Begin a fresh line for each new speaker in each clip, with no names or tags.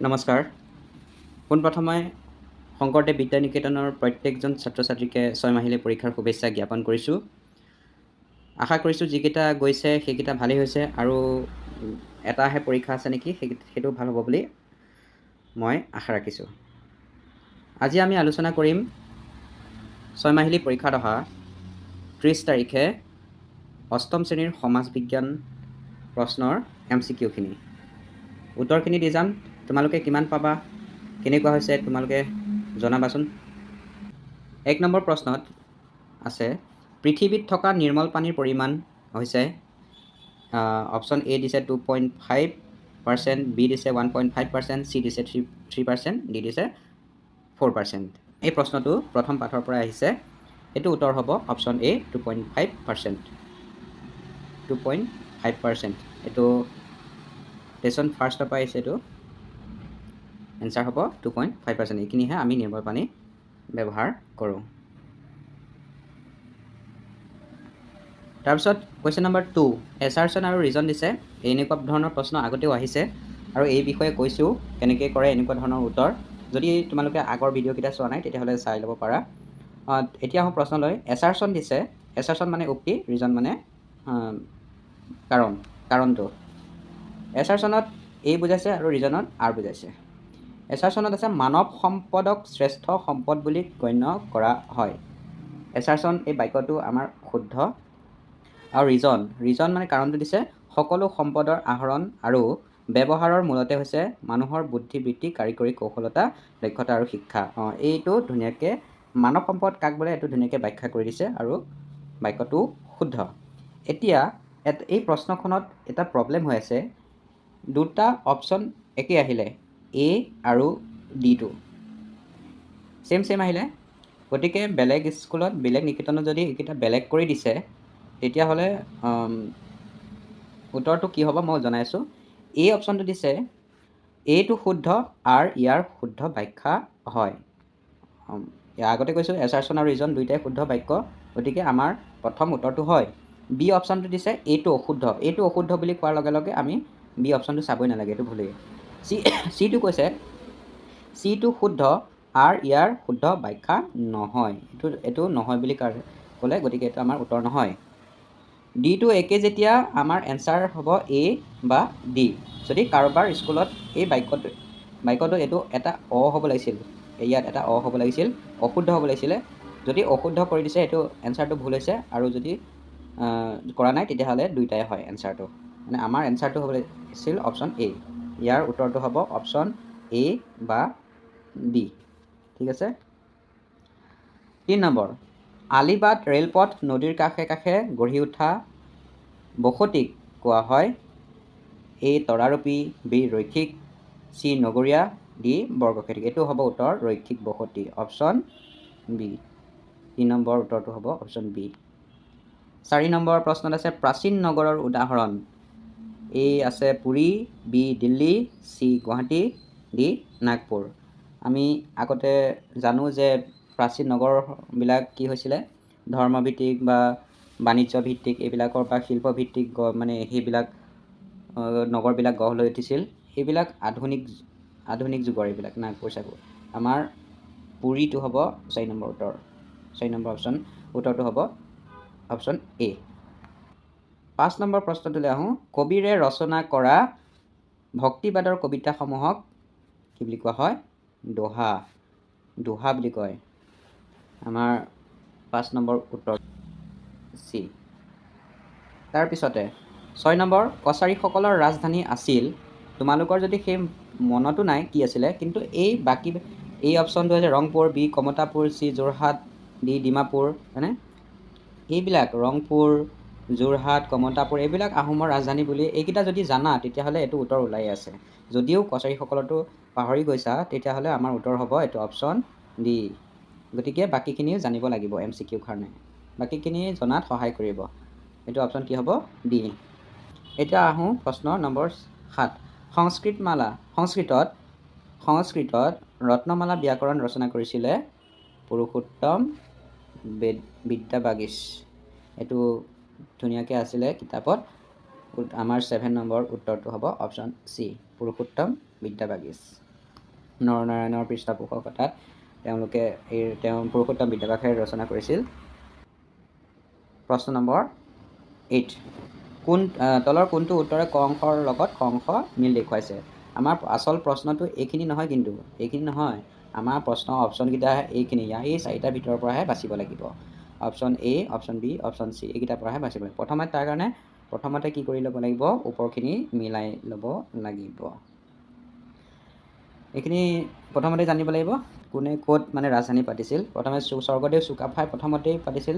নমস্কাৰ। পোনপ্ৰথমে শংকৰদেৱ বিদ্যানিকেতনৰ প্ৰত্যেকজন ছাত্ৰ ছাত্ৰীকে 6 মাহিলী পৰীক্ষাৰ শুভেচ্ছা জ্ঞাপন কৰিছোঁ। আশা কৰিছোঁ যিকেইটা গৈছে সেইকেইটা ভালেই হৈছে আৰু এটাহে পৰীক্ষা আছে নেকি সেইটো ভাল হ'ব বুলি মই আশা ৰাখিছোঁ। আজি আমি আলোচনা কৰিম 6 মাহিলী পৰীক্ষাত অহা 30 তাৰিখে অষ্টম শ্ৰেণীৰ সমাজ বিজ্ঞান প্ৰশ্নৰ MCQখিনি। উত্তৰখিনি দি যাম। তোমালোকে কিমান পাবা, কেনেকুৱা হৈছে তোমালোকে জনাবাচোন। 1 নম্বৰ প্ৰশ্নত আছে, পৃথিৱীত থকা নিৰ্মল পানীৰ পৰিমাণ হৈছে অপশ্যন এ দিছে 2.5%, বি দিছে 1.5%, চি দিছে 3%, ডি দিছে 4%। এই প্ৰশ্নটো প্ৰথম পাঠৰ পৰা আহিছে। এইটো উত্তৰ হ'ব অপশ্যন এ 2.5%। 2.5%। এইটো লেচন ফাৰ্ষ্টৰ পৰা আহিছে। এইটো এনচাৰ হ'ব 2.5%। এইখিনিহে আমি নিৰ্মল পানী ব্যৱহাৰ কৰোঁ। তাৰপিছত কুৱেশ্যন নম্বৰ 2, এছাৰশ্যন আৰু ৰিজন দিছে। এনেকুৱা ধৰণৰ প্ৰশ্ন আগতেও আহিছে আৰু এই বিষয়ে কৈছোঁ কেনেকৈ কৰে এনেকুৱা ধৰণৰ উত্তৰ। যদি তোমালোকে আগৰ ভিডিঅ'কেইটা চোৱা নাই তেতিয়াহ'লে চাই ল'ব পাৰা। এতিয়া আহোঁ প্ৰশ্নলৈ। এছাৰশ্যন দিছে। এছাৰশ্যন মানে উক্তি, ৰিজন মানে কাৰণটো। এছাৰশ্যনত এ বুজাইছে আৰু ৰিজনত আৰ বুজাইছে। এছাৰশ্যনত আছে, মানৱ সম্পদক শ্ৰেষ্ঠ সম্পদ বুলি গণ্য কৰা হয়। এছাৰশ্যন এই বাক্যটো আমাৰ শুদ্ধ। আৰু ৰিজন মানে কাৰণটো দিছে, সকলো সম্পদৰ আহৰণ আৰু ব্যৱহাৰৰ মূলতে হৈছে মানুহৰ বুদ্ধিবৃত্তি, কাৰিকৰী কৌশলতা, দক্ষতা আৰু শিক্ষা। এইটো ধুনীয়াকৈ মানৱ সম্পদ কাক বোলে এইটো ধুনীয়াকৈ ব্যাখ্যা কৰি দিছে আৰু বাক্যটো শুদ্ধ। এতিয়া এই প্ৰশ্নখনত এটা প্ৰব্লেম হৈ আছে। দুটা অপশ্যন একেই আহিলে, এ আৰু ডিটো ছেম আহিলে। গতিকে বেলেগ স্কুলত, বেলেগ নিকেতনত যদি এইকেইটা বেলেগ কৰি দিছে তেতিয়াহ'লে উত্তৰটো কি হ'ব মই জনাইছোঁ। এই অপশ্যনটো দিছে, এইটো শুদ্ধ আৰু ইয়াৰ শুদ্ধ ব্যাখ্যা হয়। আগতে কৈছোঁ এছাৰশ্যন আৰু ৰিজন দুইটাই শুদ্ধ বাক্য, গতিকে আমাৰ প্ৰথম উত্তৰটো হয়। বি অপশ্যনটো দিছে, এইটো অশুদ্ধ। এইটো অশুদ্ধ বুলি কোৱাৰ লগে লগে আমি বি অপশ্যনটো চাবই নালাগে, এইটো ভুলেই। চিটো কৈছে, চিটো শুদ্ধ আৰু ইয়াৰ শুদ্ধ ব্যাখ্যা নহয়। এইটো নহয় বুলি ক'লে, গতিকে এইটো আমাৰ উত্তৰ নহয়। ডিটো একে যেতিয়া আমাৰ এনচাৰ হ'ব এ বা ডি। যদি কাৰোবাৰ স্কুলত এই বাক্যটো এইটো এটা হ'ব লাগিছিল, ইয়াত এটা হ'ব লাগিছিল, অশুদ্ধ হ'ব লাগিছিলে। যদি অশুদ্ধ কৰি দিছে এইটো এনচাৰটো ভুল হৈছে, আৰু যদি কৰা নাই তেতিয়াহ'লে দুইটাই হয় এনচাৰটো। মানে আমাৰ এনচাৰটো হ'ব লাগিছিল অপশ্যন এ। ইয়াৰ উত্তৰটো হ'ব অপশ্যন এ বা ডি। ঠিক আছে। 3 নম্বৰ, আলিবাট, ৰেলপথ, নদীৰ কাষে কাষে গঢ়ি উঠা বসতিক কোৱা হয় এ তৰাৰূপী, বি ৰৈখিক, চি নগৰীয়া, ডি বৰ্গক্ষেত্ৰিক। এইটো হ'ব উত্তৰ ৰৈখিক বসতি, অপশ্যন বি। 3 নম্বৰ উত্তৰটো হ'ব অপশ্যন বি। 4 নম্বৰ প্ৰশ্নত আছে, প্ৰাচীন নগৰৰ উদাহৰণ। এ আছে Puri, B Delhi, C Guwahati, D Nagpur. আমি আগতে জানো যে প্ৰাচীন নগৰবিলাক কি হৈছিলে, ধৰ্মভিত্তিক বা বাণিজ্য ভিত্তিক এইবিলাকৰ বা শিল্পভিত্তিক মানে সেইবিলাক নগৰবিলাক গঢ় লৈ উঠিছিল। সেইবিলাক আধুনিক যুগৰ এইবিলাক নাগপুৰ চাগপুৰ। আমাৰ পুৰীটো হ'ব 4 নম্বৰ উত্তৰ। 4 নম্বৰ উত্তৰটো হ'ব অপশ্যন এ। 5 নম্বৰ প্ৰশ্নটোলৈ আহোঁ। কবিৰে ৰচনা কৰা ভক্তিবাদৰ কবিতাসমূহক কি বুলি কোৱা হয়? দোহা বুলি কয়। আমাৰ 5 নম্বৰ উত্তৰ চি। তাৰপিছতে 6 নম্বৰ, কছাৰীসকলৰ ৰাজধানী আছিল। তোমালোকৰ যদি সেই মনতো নাই কি আছিলে, কিন্তু এই অপশ্যনটো হৈছে Rangpur, B Kamtapur, C Jorhat, D Dimapur. হয়নে? এইবিলাক ৰংপুৰ, যোৰহাট, কমতাপুৰ এইবিলাক আহোমৰ ৰাজধানী বুলি এইকেইটা যদি জানা তেতিয়াহ'লে এইটো উত্তৰ ওলাই আছে। যদিও কছাৰীসকলৰটো পাহৰি গৈছা তেতিয়াহ'লে আমাৰ উত্তৰ হ'ব এইটো অপশ্যন ডি। গতিকে বাকীখিনিও জানিব লাগিব MCQ কাৰণে। বাকীখিনি জনাত সহায় কৰিব। এইটো অপশ্যন কি হ'ব? ডি। এতিয়া আহোঁ প্ৰশ্ন নম্বৰ 7। সংস্কৃতত ৰত্নমালা ব্যাকৰণ ৰচনা কৰিছিলে পুৰুষোত্তম বিদ্যাবাগীশ। এইটো ধুনীয়াকৈ আছিলে কিতাপত। আমাৰ 7 নম্বৰ উত্তৰটো হ'ব অপশ্যন চি, পুৰুষোত্তম বিদ্যাবাগীশ। নৰনাৰায়ণৰ পৃষ্ঠপোষকতাত তেওঁলোকে তেওঁ পুৰুষোত্তম বিদ্যাবাসে ৰচনা কৰিছিল। প্ৰশ্ন নম্বৰ 8, তলৰ কোনটো উত্তৰে ক অংশৰ লগত খ অংশ মিল দেখুৱাইছে? আমাৰ আচল প্ৰশ্নটো এইখিনি নহয়, কিন্তু এইখিনি নহয়, আমাৰ প্ৰশ্ন অপশ্যনকেইটা এইখিনি, এই 4টাৰ ভিতৰৰ পৰাহে বাচিব লাগিব। Option A, option B, option C, এইকেইটাৰ পৰাহে বাচিব লাগিব। তাৰ কাৰণে প্ৰথমতে কি কৰি ল'ব লাগিব? ওপৰখিনি মিলাই ল'ব লাগিব। এইখিনি প্ৰথমতে জানিব লাগিব কোনে ক'ত মানে ৰাজধানী পাতিছিল। প্ৰথমে স্বৰ্গদেউ চুকাফাই প্ৰথমতেই পাতিছিল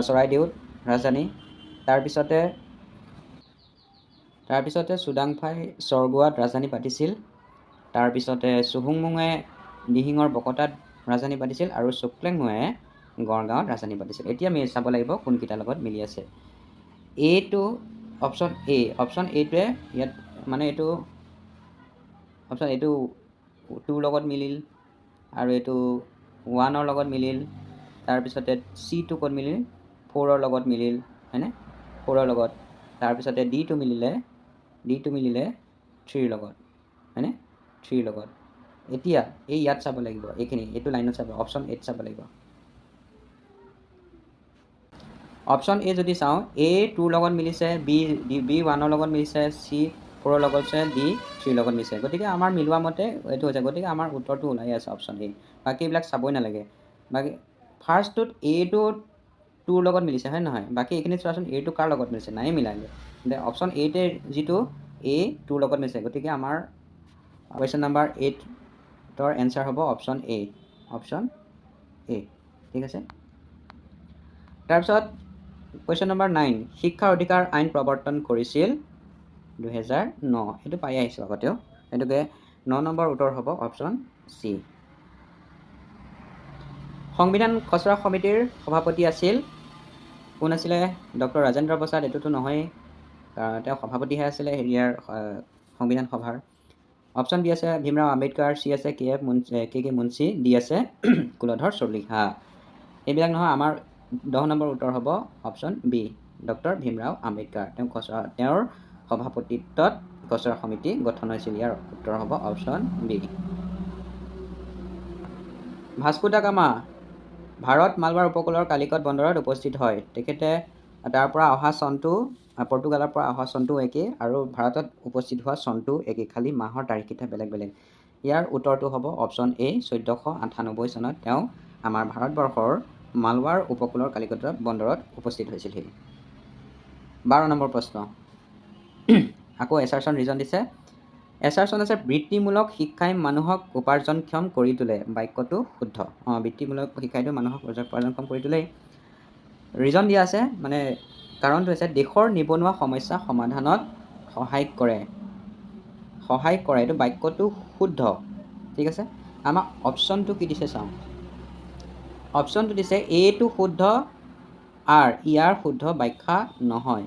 চৰাইদেউত ৰাজধানী। তাৰপিছতে চুডাংফাই স্বৰ্গোৱাত ৰাজধানী পাতিছিল। তাৰপিছতে চুহুংমুঙে দিহিঙৰ বকতাত ৰাজধানী পাতিছিল আৰু চুক্লেংমুঙে গড়গাঁৱত ৰাজধানী পাতিছিল। এতিয়া আমি চাব লাগিব কোনকেইটাৰ লগত মিলি আছে। এইটো অপশ্যন এ, অপশ্যন এইটোৱে ইয়াত মানে এইটো অপশ্যন এইটো 2ৰ লগত মিলিল আৰু এইটো 1ৰ লগত মিলিল। তাৰপিছতে C2 ক'ত মিলিল? 4ৰ লগত মিলিল, হয়নে? 4ৰ লগত। তাৰপিছতে D2 মিলিলে 3ৰ লগত, হয়নে? 3ৰ লগত। এতিয়া এই ইয়াত চাব লাগিব, এইটো লাইনত চাব, অপশ্যন এত চাব লাগিব। অপশ্যন এ যদি চাওঁ, এ 2ৰ লগত মিলিছে, বি 1ৰ লগত মিলিছে, চি 4ৰ লগত মিলিছে, ডি 3ৰ লগত মিলিছে। গতিকে আমাৰ মিলোৱা মতে এইটো হৈছে। গতিকে আমাৰ উত্তৰটো ওলাই আছে অপশ্যন এ। বাকী এইবিলাক চাবই নালাগে। বাকী ফাৰ্ষ্টটোত এটো 2ৰ লগত মিলিছে, হয় নহয়? বাকী এইখিনি চোৱাচোন, এটো কাৰ লগত মিলিছে? নাই মিলালে। অপশ্যন এইতে যিটো এ 2ৰ লগত মিলিছে। গতিকে আমাৰ কুৱেশ্যন নম্বৰ 8ৰ এনচাৰ হ'ব অপশ্যন এ। অপশ্যন এ, ঠিক আছে? তাৰপিছত কুৱেশ্যন নম্বৰ 9, শিক্ষাৰ অধিকাৰ আইন প্ৰৱৰ্তন কৰিছিল 2009। সেইটো পাই আহিছোঁ আগতেও। সেইটোকে 9 নম্বৰ উত্তৰ হ'ব অপশ্যন চি। সংবিধান খচৰা সমিতিৰ সভাপতি আছিল কোন আছিলে? ডক্টৰ ৰাজেন্দ্ৰ প্ৰসাদ। এইটোতো নহয়েই, তেওঁ সভাপতিহে আছিলে হেৰিয়াৰ সংবিধান সভাৰ। অপশ্যন বি আছে ভীমৰাও আম্বেদকাৰ, চি আছে কে মুন্সী, ডি আছে কুলধৰ চলিহা। এইবিলাক নহয়, আমাৰ 10 নম্বৰ উত্তৰ হ'ব option B, doctor Bhimrao Ambedkar. তেওঁৰ সভাপতিত্বত খচৰা সমিতি গঠন হৈছিল। ইয়াৰ উত্তৰ হ'ব option B. Vasco da Gama Bharat Malabar উপকূলৰ কালিকট বন্দৰত উপস্থিত হয়। তেখেতে তাৰ পৰা অহা চনটো, পৰ্তুগালৰ পৰা অহা চনটো একেই আৰু ভাৰতত উপস্থিত হোৱা চনটো একেই, খালি মাহৰ তাৰিখকেইটা বেলেগ বেলেগ। ইয়াৰ উত্তৰটো হ'ব অপশ্যন এ, 1498 চনত তেওঁ আমাৰ ভাৰতবৰ্ষৰ মালৱাৰ উপকূলৰ কালিকট বন্দৰত উপস্থিত হৈছিলহি। 12 নম্বৰ প্ৰশ্ন, আকৌ এছাৰচন ৰিজন দিছে। এছাৰচন আছে বৃত্তিমূলক শিক্ষাই মানুহক উপাৰ্জনক্ষম কৰি তোলে। বাক্যটো শুদ্ধ। বৃত্তিমূলক শিক্ষাইটো মানুহক উপাৰ্জনক্ষম কৰি তোলেই। ৰিজন দিয়া আছে, মানে কাৰণটো হৈছে দেশৰ নিবনুৱা সমস্যা সমাধানত সহায় কৰে। এইটো বাক্যটো শুদ্ধ, ঠিক আছে? আমাৰ অপশ্যনটো কি দিছে চাওঁ। অপশ্যনটো দিছে এটো শুদ্ধ আৰু ইয়াৰ শুদ্ধ ব্যাখ্যা নহয়।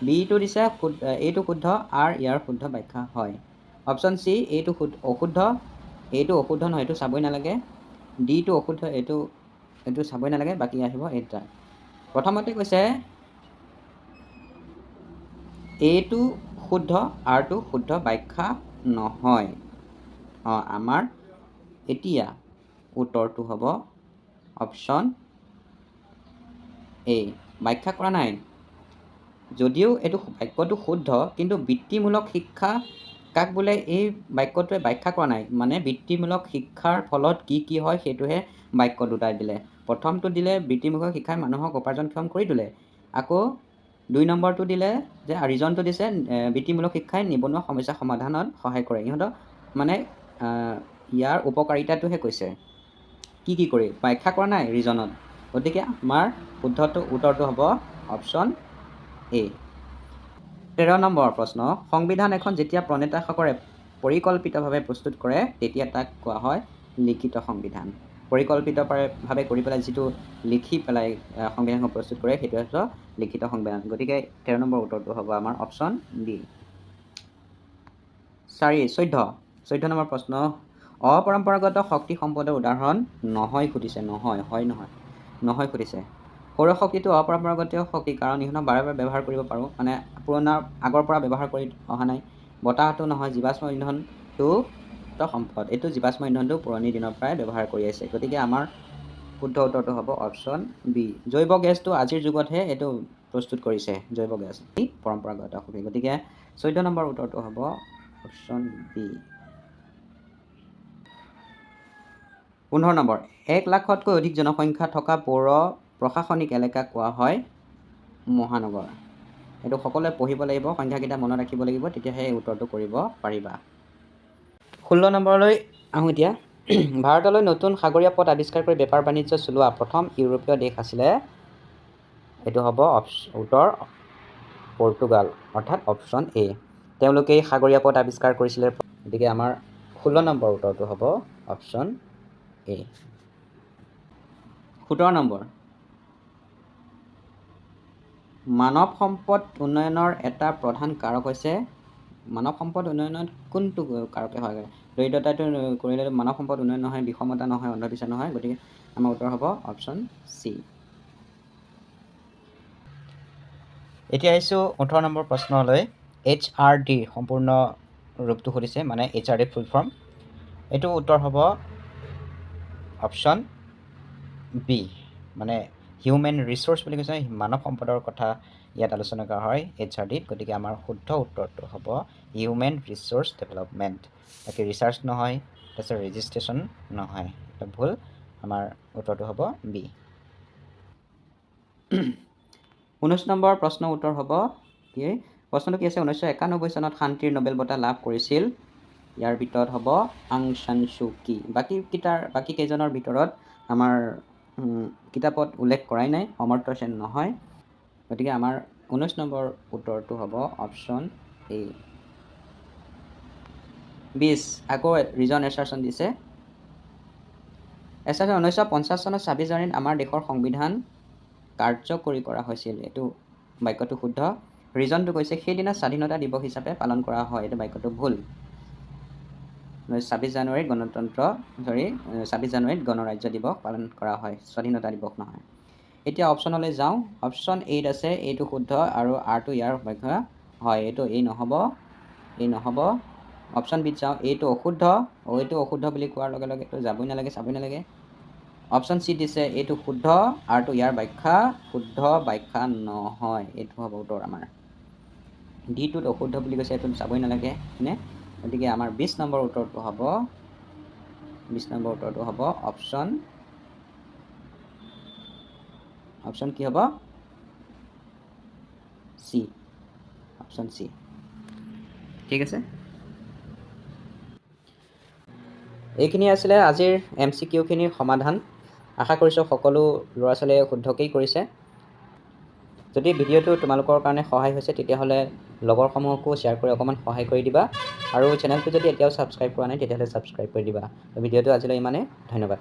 বিটো দিছে এইটো শুদ্ধ আৰু ইয়াৰ শুদ্ধ ব্যাখ্যা হয়। অপশ্যন চি এইটো অশুদ্ধ, এইটো অশুদ্ধ নহয়, এইটো চাবই নালাগে। ডিটো অশুদ্ধ, এইটো চাবই নালাগে। বাকী আহিব এইটা। প্ৰথমতে কৈছে এইটো শুদ্ধ আৰুটো শুদ্ধ ব্যাখ্যা নহয়। আমাৰ এতিয়া উত্তৰটো হ'ব অপশ্যন এ, ব্যাখ্যা কৰা নাই। যদিও এইটো বাক্যটো শুদ্ধ, কিন্তু বৃত্তিমূলক শিক্ষা কাক বোলে এই বাক্যটোৱে ব্যাখ্যা কৰা নাই। মানে বৃত্তিমূলক শিক্ষাৰ ফলত কি কি হয় সেইটোহে বাক্য দুটাই দিলে। প্ৰথমটো দিলে বৃত্তিমূলক শিক্ষাই মানুহক উপাৰ্জনক্ষম কৰি তোলে। আকৌ 2 নম্বৰটো দিলে যে ৰিজনটো দিছে বৃত্তিমূলক শিক্ষাই নিবনুৱা সমস্যা সমাধানত সহায় কৰে। ইহঁতক মানে ইয়াৰ উপকাৰিতাটোহে কৈছে, কি কৰি ব্যাখ্যা কৰা নাই ৰিজনত। গতিকে আমাৰ শুদ্ধটো উত্তৰটো হ'ব অপশ্যন এ। 13 নম্বৰ প্ৰশ্ন, সংবিধান এখন যেতিয়া প্ৰণেতাসকলে পৰিকল্পিতভাৱে প্ৰস্তুত কৰে তেতিয়া তাক কোৱা হয় লিখিত সংবিধান। পৰিকল্পিতভাৱে কৰি পেলাই যিটো লিখি পেলাই সংবিধানখন প্ৰস্তুত কৰে সেইটো হৈছে লিখিত সংবিধান। গতিকে 13 নম্বৰ উত্তৰটো হ'ব আমাৰ অপশ্যন বি। 14 নম্বৰ প্ৰশ্ন, অপৰম্পৰাগত শক্তি সম্পদৰ উদাহৰণ নহয় সুধিছে। নহয় সুধিছে। সৌৰশক্তিটো অপৰম্পৰাগত শক্তি, কাৰণ ইহঁতক বাৰে বাৰে ব্যৱহাৰ কৰিব পাৰোঁ, মানে আগৰ পৰা ব্যৱহাৰ কৰি অহা নাই। বতাহটো নহয়, জীৱাশ্ম ইন্ধনটো পৰ্যাপ্ত সম্পদ। এইটো জীৱাশ্ম ইন্ধনটো পুৰণি দিনৰ পৰাই ব্যৱহাৰ কৰি আছে। গতিকে আমাৰ শুদ্ধ উত্তৰটো হ'ব অপশ্যন বি। জৈৱ গেছটো আজিৰ যুগতহে এইটো প্ৰস্তুত কৰিছে, জৈৱ গেছ পৰম্পৰাগত শক্তি। গতিকে 14 নম্বৰ উত্তৰটো হ'ব অপশ্যন বি। 15 নম্বৰ, 1 লাখতকৈ অধিক জনসংখ্যা থকা পৌৰ প্ৰশাসনিক এলেকাক কোৱা হয় মহানগৰ। এইটো সকলোৱে পঢ়িব লাগিব, সংখ্যাকেইটা মনত ৰাখিব লাগিব, তেতিয়াহে এই উত্তৰটো কৰিব পাৰিবা। 16 নম্বৰলৈ আহোঁ এতিয়া। ভাৰতলৈ নতুন সাগৰীয় পথ আৱিষ্কাৰ কৰি বেপাৰ বাণিজ্য চলোৱা প্ৰথম ইউৰোপীয় দেশ আছিলে, এইটো হ'ব উত্তৰ পৰ্তুগাল, অৰ্থাৎ অপশ্যন এ। তেওঁলোকে সাগৰীয় পথ আৱিষ্কাৰ কৰিছিলে। গতিকে আমাৰ 16 নম্বৰ উত্তৰটো হ'ব অপশ্যন এ। 17 নম্বৰ, মানৱ সম্পদ উন্নয়নৰ এটা প্ৰধান কাৰক হৈছে, মানৱ সম্পদ উন্নয়নত কোনটো কাৰকে হয়? দৰিদ্ৰতাটো কৰিলে মানৱ সম্পদ উন্নয়ন নহয়, বিষমতা নহয়, অন্ধবিশ্বাস নহয়। গতিকে আমাৰ উত্তৰ হ'ব অপশ্যন চি। এতিয়া আহিছোঁ 18 নম্বৰ প্ৰশ্নলৈ। HRD সম্পূৰ্ণ ৰূপটো সুধিছে, মানে HRD ফুল ফৰ্ম। এইটো উত্তৰ হ'ব অপশ্যন বি, মানে হিউমেন ৰিচোৰ্চ বুলি কৈছে, মানৱ সম্পদৰ কথা ইয়াত আলোচনা কৰা হয় HRDত। গতিকে আমাৰ শুদ্ধ উত্তৰটো হ'ব হিউমেন ৰিচোৰ্চ ডেভেলপমেণ্ট। তাকে ৰিচাৰ্চ নহয়, তাৰপিছত ৰেজিষ্ট্ৰেশ্যন নহয়, এটা ভুল। আমাৰ উত্তৰটো হ'ব বি। 19 নম্বৰ প্ৰশ্নৰ উত্তৰ হ'ব কি? প্ৰশ্নটো কি আছে? 1991 চনত শান্তিৰ নোবেল বঁটা লাভ কৰিছিল, ইয়াৰ ভিতৰত হ'ব আং সান সু কি। বাকী কেইজনৰ ভিতৰত আমাৰ কিতাপত উল্লেখ কৰাই নাই, অমৰ্ত্য সেন নহয়। গতিকে আমাৰ 19 নম্বৰ উত্তৰটো হ'ব অপশ্যন এ। 20, আকৌ ৰিজন এছাৰশ্যন দিছে। এছাৰশ্যন 1950 চনত 26 জানুৱাৰীত আমাৰ দেশৰ সংবিধান কাৰ্যকৰী কৰা হৈছিল। এইটো বাক্যটো শুদ্ধ। ৰিজনটো কৈছে সেইদিনা স্বাধীনতা দিৱস হিচাপে পালন কৰা হয়। এইটো বাক্যটো ভুল। 26 জানুৱাৰীত 26 জানুৱাৰীত গণৰাজ্য দিৱস পালন কৰা হয়, স্বাধীনতা দিৱস নহয়। এতিয়া অপশ্যনলৈ যাওঁ। অপশ্যন এত আছে, এইটো শুদ্ধ আৰু আৰটো ইয়াৰ ব্যাখ্যা হয়। এইটো এই নহ'ব, এই নহ'ব। অপশ্যন বিত যাওঁ, এইটো অশুদ্ধ, এইটো অশুদ্ধ বুলি কোৱাৰ লগে লগে এইটো যাবই নালাগে, চাবই নালাগে। অপশ্যন চি দিছে, এইটো শুদ্ধ, আৰটো ইয়াৰ ব্যাখ্যা শুদ্ধ ব্যাখ্যা নহয়। এইটো হ'ব উত্তৰ আমাৰ। ডিটোত অশুদ্ধ বুলি কৈছে, এইটো চাবই নালাগে, হয়নে? গতিকে আমাৰ 20 নম্বৰ উত্তৰটো হ'ব, 20 নম্বৰ উত্তৰটো হ'ব অপশ্যন কি হ'ব? C, option C. ঠিক আছে, এইখিনি আছিলে আজিৰ MCQখিনিৰ সমাধান। আশা কৰিছোঁ সকলো ল'ৰা ছোৱালীয়ে শুদ্ধকেই কৰিছে। যদি ভিডিঅ'টো তোমালোকৰ কাৰণে সহায় হৈছে, তেতিয়াহ'লে লগৰসমূহকো শ্বেয়াৰ কৰি অকণমান সহায় কৰি দিবা। আৰু চেনেলটো যদি এতিয়াও ছাবস্ক্ৰাইব কৰা নাই, তেতিয়াহ'লে ছাবস্ক্ৰাইব কৰি দিবা। ভিডিঅ'টো আজিলৈ ইমানেই, ধন্যবাদ।